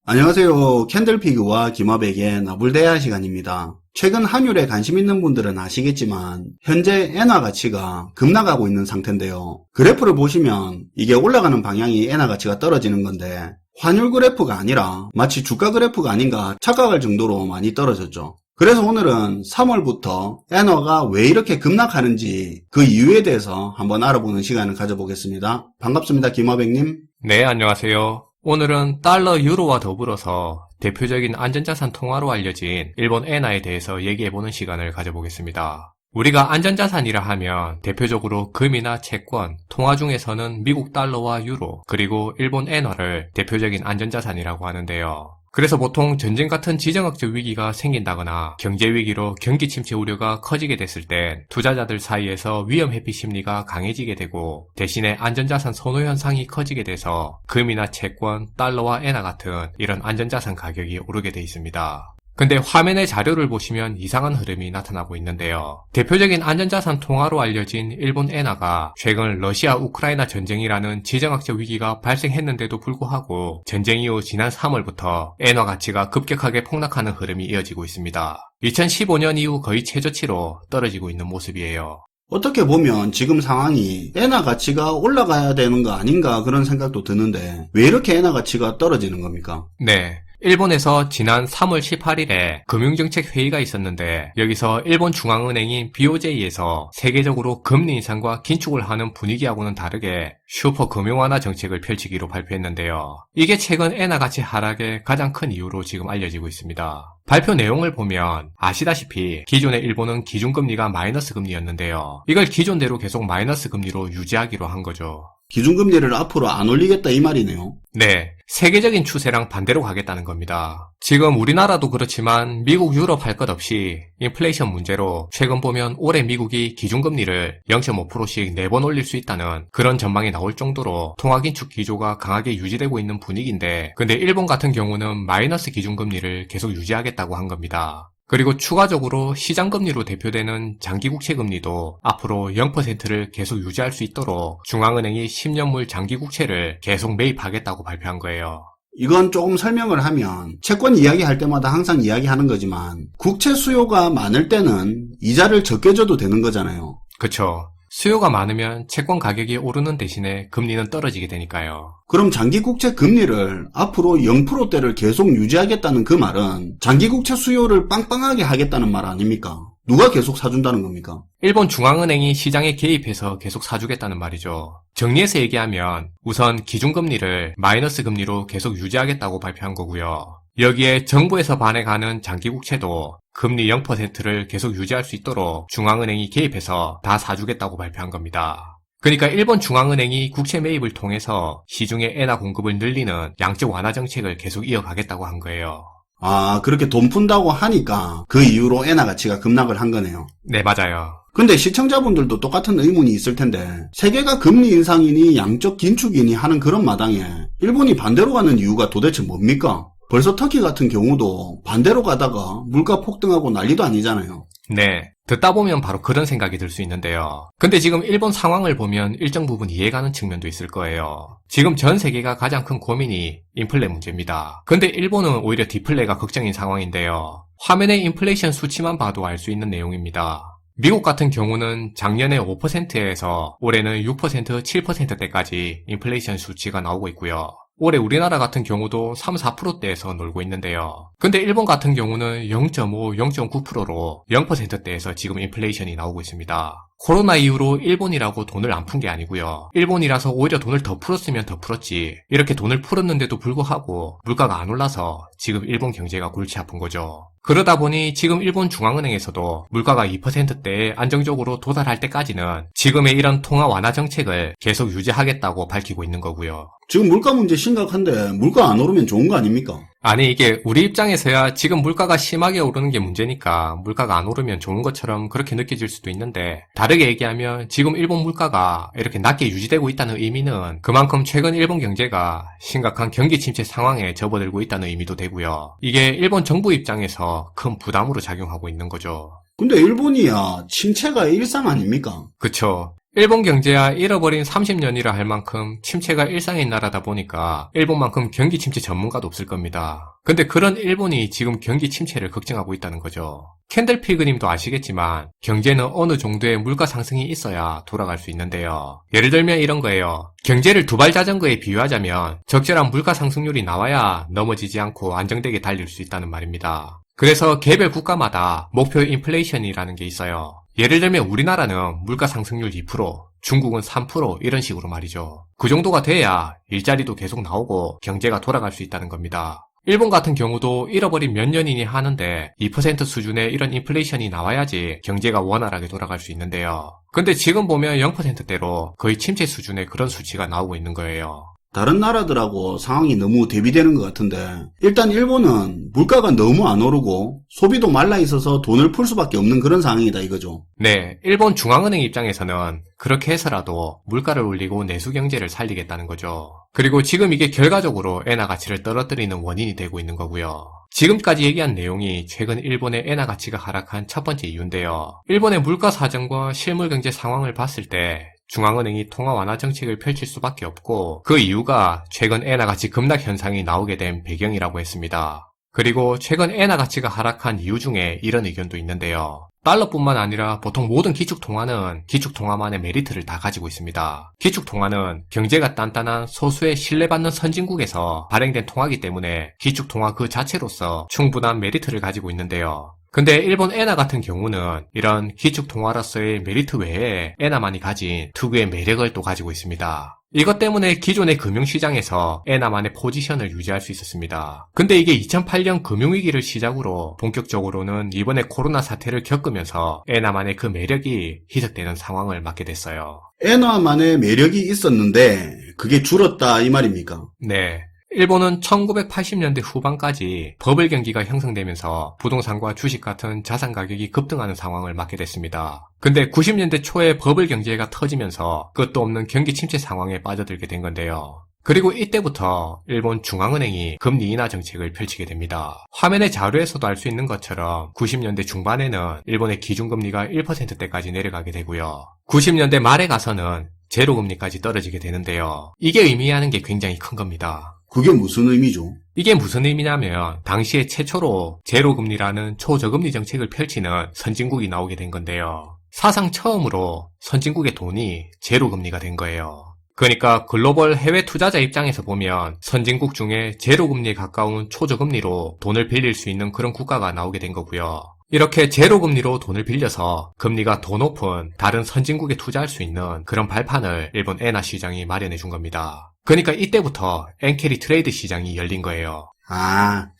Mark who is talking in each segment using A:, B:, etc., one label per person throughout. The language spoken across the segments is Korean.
A: 안녕하세요. 캔들피그와 김화백의 나불대화 시간입니다. 최근 환율에 관심 있는 분들은 아시겠지만 현재 엔화 가치가 급락하고 있는 상태인데요. 그래프를 보시면 이게 올라가는 방향이 엔화 가치가 떨어지는 건데 환율 그래프가 아니라 마치 주가 그래프가 아닌가 착각할 정도로 많이 떨어졌죠. 그래서 오늘은 3월부터 엔화가 왜 이렇게 급락하는지 그 이유에 대해서 한번 알아보는 시간을 가져보겠습니다. 반갑습니다. 김화백님.
B: 네, 안녕하세요. 오늘은 달러, 유로와 더불어서 대표적인 안전자산 통화로 알려진 일본 엔화에 대해서 얘기해보는 시간을 가져보겠습니다. 우리가 안전자산이라 하면 대표적으로 금이나 채권, 통화 중에서는 미국 달러와 유로, 그리고 일본 엔화를 대표적인 안전자산이라고 하는데요. 그래서 보통 전쟁 같은 지정학적 위기가 생긴다거나 경제 위기로 경기 침체 우려가 커지게 됐을 땐 투자자들 사이에서 위험 회피 심리가 강해지게 되고 대신에 안전자산 선호 현상이 커지게 돼서 금이나 채권, 달러와 엔화 같은 이런 안전자산 가격이 오르게 돼 있습니다. 근데 화면의 자료를 보시면 이상한 흐름이 나타나고 있는데요. 대표적인 안전자산 통화로 알려진 일본 엔화가 최근 러시아 우크라이나 전쟁이라는 지정학적 위기가 발생했는데도 불구하고 전쟁 이후 지난 3월부터 엔화 가치가 급격하게 폭락하는 흐름이 이어지고 있습니다. 2015년 이후 거의 최저치로 떨어지고 있는 모습이에요.
A: 어떻게 보면 지금 상황이 엔화 가치가 올라가야 되는 거 아닌가 그런 생각도 드는데 왜 이렇게 엔화 가치가 떨어지는 겁니까?
B: 네. 일본에서 지난 3월 18일에 금융정책 회의가 있었는데 여기서 일본 중앙은행인 BOJ에서 세계적으로 금리 인상과 긴축을 하는 분위기하고는 다르게 슈퍼 금융완화 정책을 펼치기로 발표했는데요. 이게 최근 엔화 가치 하락의 가장 큰 이유로 지금 알려지고 있습니다. 발표 내용을 보면 아시다시피 기존의 일본은 기준금리가 마이너스 금리였는데요. 이걸 기존대로 계속 마이너스 금리로 유지하기로 한 거죠.
A: 기준금리를 앞으로 안 올리겠다 이 말이네요.
B: 네, 세계적인 추세랑 반대로 가겠다는 겁니다. 지금 우리나라도 그렇지만 미국, 유럽 할 것 없이 인플레이션 문제로 최근 보면 올해 미국이 기준금리를 0.5%씩 4번 올릴 수 있다는 그런 전망이 나올 정도로 통화긴축 기조가 강하게 유지되고 있는 분위기인데 근데 일본 같은 경우는 마이너스 기준금리를 계속 유지하겠다고 한 겁니다. 그리고 추가적으로 시장금리로 대표되는 장기국채금리도 앞으로 0%를 계속 유지할 수 있도록 중앙은행이 10년물 장기국채를 계속 매입하겠다고 발표한 거예요.
A: 이건 조금 설명을 하면 채권 이야기할 때마다 항상 이야기하는 거지만 국채 수요가 많을 때는 이자를 적게 줘도 되는 거잖아요.
B: 그쵸. 수요가 많으면 채권 가격이 오르는 대신에 금리는 떨어지게 되니까요.
A: 그럼 장기국채 금리를 앞으로 0%대를 계속 유지하겠다는 그 말은 장기국채 수요를 빵빵하게 하겠다는 말 아닙니까? 누가 계속 사준다는 겁니까?
B: 일본 중앙은행이 시장에 개입해서 계속 사주겠다는 말이죠. 정리해서 얘기하면 우선 기준금리를 마이너스 금리로 계속 유지하겠다고 발표한 거고요. 여기에 정부에서 발행하는 장기국채도 금리 0%를 계속 유지할 수 있도록 중앙은행이 개입해서 다 사주겠다고 발표한 겁니다. 그러니까 일본 중앙은행이 국채 매입을 통해서 시중의 엔화 공급을 늘리는 양적 완화 정책을 계속 이어가겠다고 한 거예요.
A: 아, 그렇게 돈 푼다고 하니까 그 이후로 엔화 가치가 급락을 한 거네요.
B: 네, 맞아요.
A: 근데 시청자분들도 똑같은 의문이 있을 텐데 세계가 금리 인상이니 양적 긴축이니 하는 그런 마당에 일본이 반대로 가는 이유가 도대체 뭡니까? 벌써 터키 같은 경우도 반대로 가다가 물가 폭등하고 난리도 아니잖아요.
B: 네, 듣다 보면 바로 그런 생각이 들 수 있는데요. 근데 지금 일본 상황을 보면 일정 부분 이해가는 측면도 있을 거예요. 지금 전 세계가 가장 큰 고민이 인플레 문제입니다. 근데 일본은 오히려 디플레가 걱정인 상황인데요. 화면의 인플레이션 수치만 봐도 알 수 있는 내용입니다. 미국 같은 경우는 작년에 5%에서 올해는 6%, 7%대까지 인플레이션 수치가 나오고 있고요. 올해 우리나라 같은 경우도 3, 4%대에서 놀고 있는데요. 근데 일본 같은 경우는 0.5, 0.9%로 0%대에서 지금 인플레이션이 나오고 있습니다. 코로나 이후로 일본이라고 돈을 안 푼 게 아니고요. 일본이라서 오히려 돈을 더 풀었으면 더 풀었지. 이렇게 돈을 풀었는데도 불구하고 물가가 안 올라서 지금 일본 경제가 골치 아픈 거죠. 그러다 보니 지금 일본 중앙은행에서도 물가가 2%대에 안정적으로 도달할 때까지는 지금의 이런 통화 완화 정책을 계속 유지하겠다고 밝히고 있는 거고요.
A: 지금 물가 문제 심각한데 물가 안 오르면 좋은 거 아닙니까?
B: 아니 이게 우리 입장에서야 지금 물가가 심하게 오르는 게 문제니까 물가가 안 오르면 좋은 것처럼 그렇게 느껴질 수도 있는데 다르게 얘기하면 지금 일본 물가가 이렇게 낮게 유지되고 있다는 의미는 그만큼 최근 일본 경제가 심각한 경기 침체 상황에 접어들고 있다는 의미도 되고요. 이게 일본 정부 입장에서 큰 부담으로 작용하고 있는 거죠.
A: 근데 일본이야 침체가 일상 아닙니까?
B: 그쵸. 일본 경제야 잃어버린 30년이라 할 만큼 침체가 일상인 나라다 보니까 일본만큼 경기 침체 전문가도 없을 겁니다. 근데 그런 일본이 지금 경기 침체를 걱정하고 있다는 거죠. 캔들피그님도 아시겠지만 경제는 어느 정도의 물가 상승이 있어야 돌아갈 수 있는데요. 예를 들면 이런 거예요. 경제를 두발 자전거에 비유하자면 적절한 물가 상승률이 나와야 넘어지지 않고 안정되게 달릴 수 있다는 말입니다. 그래서 개별 국가마다 목표 인플레이션이라는 게 있어요. 예를 들면 우리나라는 물가 상승률 2%, 중국은 3% 이런 식으로 말이죠. 그 정도가 돼야 일자리도 계속 나오고 경제가 돌아갈 수 있다는 겁니다. 일본 같은 경우도 잃어버린 몇 년이니 하는데 2% 수준의 이런 인플레이션이 나와야지 경제가 원활하게 돌아갈 수 있는데요. 근데 지금 보면 0%대로 거의 침체 수준의 그런 수치가 나오고 있는 거예요.
A: 다른 나라들하고 상황이 너무 대비되는 것 같은데, 일단 일본은 물가가 너무 안 오르고 소비도 말라 있어서 돈을 풀 수밖에 없는 그런 상황이다 이거죠.
B: 네, 일본 중앙은행 입장에서는 그렇게 해서라도 물가를 올리고 내수 경제를 살리겠다는 거죠. 그리고 지금 이게 결과적으로 엔화 가치를 떨어뜨리는 원인이 되고 있는 거고요. 지금까지 얘기한 내용이 최근 일본의 엔화 가치가 하락한 첫 번째 이유인데요. 일본의 물가 사정과 실물 경제 상황을 봤을 때 중앙은행이 통화 완화 정책을 펼칠 수밖에 없고 그 이유가 최근 엔화 가치 급락 현상이 나오게 된 배경이라고 했습니다. 그리고 최근 엔화 가치가 하락한 이유 중에 이런 의견도 있는데요. 달러뿐만 아니라 보통 모든 기축통화는 기축통화만의 메리트를 다 가지고 있습니다. 기축통화는 경제가 단단한 소수의 신뢰받는 선진국에서 발행된 통화이기 때문에 기축통화 그 자체로서 충분한 메리트를 가지고 있는데요. 근데 일본 엔화 같은 경우는 이런 기축통화로서의 메리트 외에 엔화만이 가진 특유의 매력을 또 가지고 있습니다. 이것 때문에 기존의 금융시장에서 엔화만의 포지션을 유지할 수 있었습니다. 근데 이게 2008년 금융위기를 시작으로 본격적으로는 이번에 코로나 사태를 겪으면서 엔화만의 그 매력이 희석되는 상황을 맞게 됐어요.
A: 엔화만의 매력이 있었는데 그게 줄었다 이 말입니까?
B: 네. 일본은 1980년대 후반까지 버블 경기가 형성되면서 부동산과 주식 같은 자산 가격이 급등하는 상황을 맞게 됐습니다. 근데 90년대 초에 버블 경제가 터지면서 끝도 없는 경기 침체 상황에 빠져들게 된 건데요. 그리고 이때부터 일본 중앙은행이 금리 인하 정책을 펼치게 됩니다. 화면의 자료에서도 알 수 있는 것처럼 90년대 중반에는 일본의 기준금리가 1%대까지 내려가게 되고요. 90년대 말에 가서는 제로금리까지 떨어지게 되는데요. 이게 의미하는 게 굉장히 큰 겁니다.
A: 그게 무슨 의미죠?
B: 이게 무슨 의미냐면 당시에 최초로 제로금리라는 초저금리 정책을 펼치는 선진국이 나오게 된 건데요. 사상 처음으로 선진국의 돈이 제로금리가 된 거예요. 그러니까 글로벌 해외 투자자 입장에서 보면 선진국 중에 제로금리에 가까운 초저금리로 돈을 빌릴 수 있는 그런 국가가 나오게 된 거고요. 이렇게 제로금리로 돈을 빌려서 금리가 더 높은 다른 선진국에 투자할 수 있는 그런 발판을 일본 엔화 시장이 마련해 준 겁니다. 그러니까 이때부터 엔캐리 트레이드 시장이 열린 거예요.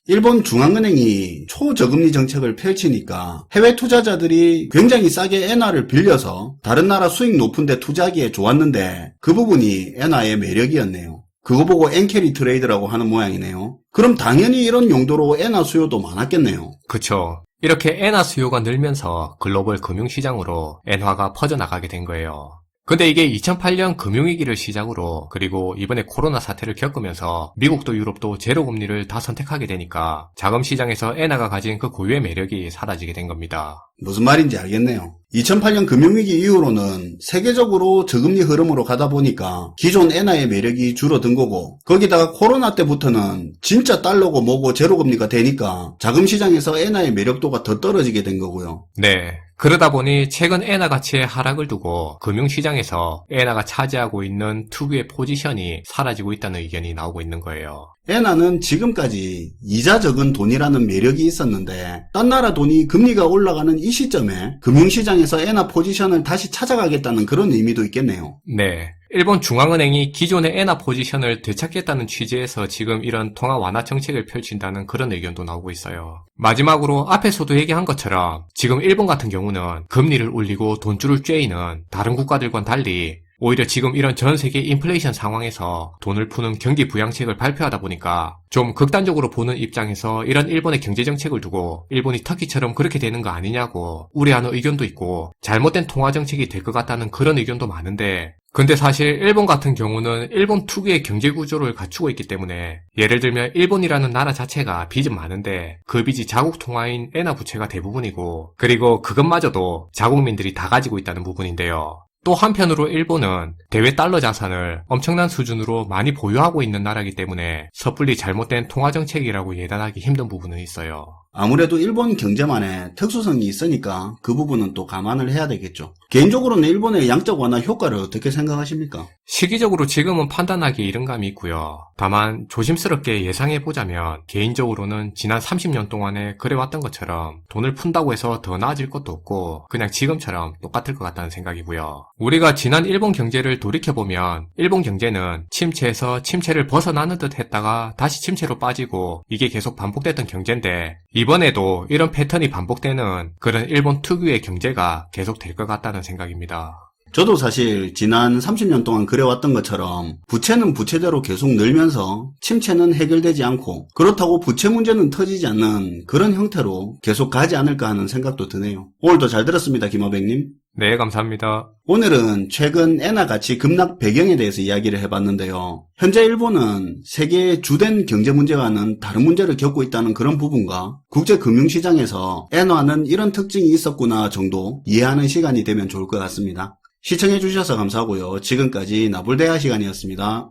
A: 일본 중앙은행이 초저금리 정책을 펼치니까 해외 투자자들이 굉장히 싸게 엔화를 빌려서 다른 나라 수익 높은 데 투자하기에 좋았는데 그 부분이 엔화의 매력이었네요. 그거 보고 엔캐리 트레이드라고 하는 모양이네요. 그럼 당연히 이런 용도로 엔화 수요도 많았겠네요.
B: 그쵸. 이렇게 엔화 수요가 늘면서 글로벌 금융시장으로 엔화가 퍼져나가게 된 거예요. 근데 이게 2008년 금융위기를 시작으로 그리고 이번에 코로나 사태를 겪으면서 미국도 유럽도 제로금리를 다 선택하게 되니까 자금시장에서 엔화가 가진 그 고유의 매력이 사라지게 된 겁니다.
A: 무슨 말인지 알겠네요. 2008년 금융위기 이후로는 세계적으로 저금리 흐름으로 가다 보니까 기존 엔화의 매력이 줄어든 거고 거기다가 코로나 때부터는 진짜 달러고 뭐고 제로금리가 되니까 자금시장에서 엔화의 매력도가 더 떨어지게 된 거고요.
B: 네. 그러다 보니 최근 엔화 가치의 하락을 두고 금융시장에서 엔화가 차지하고 있는 특유의 포지션이 사라지고 있다는 의견이 나오고 있는 거예요.
A: 엔화는 지금까지 이자 적은 돈이라는 매력이 있었는데 딴 나라 돈이 금리가 올라가는 이 시점에 금융시장에서 엔화 포지션을 다시 찾아가겠다는 그런 의미도 있겠네요.
B: 네. 일본 중앙은행이 기존의 엔화 포지션을 되찾겠다는 취지에서 지금 이런 통화 완화 정책을 펼친다는 그런 의견도 나오고 있어요. 마지막으로 앞에서도 얘기한 것처럼 지금 일본 같은 경우는 금리를 올리고 돈줄을 쬐이는 다른 국가들과는 달리 오히려 지금 이런 전 세계 인플레이션 상황에서 돈을 푸는 경기 부양책을 발표하다 보니까 좀 극단적으로 보는 입장에서 이런 일본의 경제정책을 두고 일본이 터키처럼 그렇게 되는 거 아니냐고 우려하는 의견도 있고 잘못된 통화정책이 될 것 같다는 그런 의견도 많은데 근데 사실 일본 같은 경우는 일본 특유의 경제구조를 갖추고 있기 때문에 예를 들면 일본이라는 나라 자체가 빚은 많은데 그 빚이 자국 통화인 엔화 부채가 대부분이고 그리고 그것마저도 자국민들이 다 가지고 있다는 부분인데요. 또 한편으로 일본은 대외 달러 자산을 엄청난 수준으로 많이 보유하고 있는 나라이기 때문에 섣불리 잘못된 통화정책이라고 예단하기 힘든 부분은 있어요.
A: 아무래도 일본 경제만의 특수성이 있으니까 그 부분은 또 감안을 해야 되겠죠. 개인적으로는 일본의 양적 완화 효과를 어떻게 생각하십니까?
B: 시기적으로 지금은 판단하기 이른 감이 있고요. 다만 조심스럽게 예상해보자면 개인적으로는 지난 30년 동안에 그래왔던 것처럼 돈을 푼다고 해서 더 나아질 것도 없고 그냥 지금처럼 똑같을 것 같다는 생각이고요. 우리가 지난 일본 경제를 돌이켜보면 일본 경제는 침체에서 침체를 벗어나는 듯 했다가 다시 침체로 빠지고 이게 계속 반복됐던 경제인데 이번에도 이런 패턴이 반복되는 그런 일본 특유의 경제가 계속 될 것 같다는 생각입니다.
A: 저도 사실 지난 30년 동안 그래왔던 것처럼 부채는 부채대로 계속 늘면서 침체는 해결되지 않고 그렇다고 부채 문제는 터지지 않는 그런 형태로 계속 가지 않을까 하는 생각도 드네요. 오늘도 잘 들었습니다, 김어백님.
B: 네, 감사합니다.
A: 오늘은 최근 엔화 가치 급락 배경에 대해서 이야기를 해봤는데요. 현재 일본은 세계의 주된 경제 문제와는 다른 문제를 겪고 있다는 그런 부분과 국제 금융시장에서 엔화는 이런 특징이 있었구나 정도 이해하는 시간이 되면 좋을 것 같습니다. 시청해주셔서 감사하고요. 지금까지 나불대화 시간이었습니다.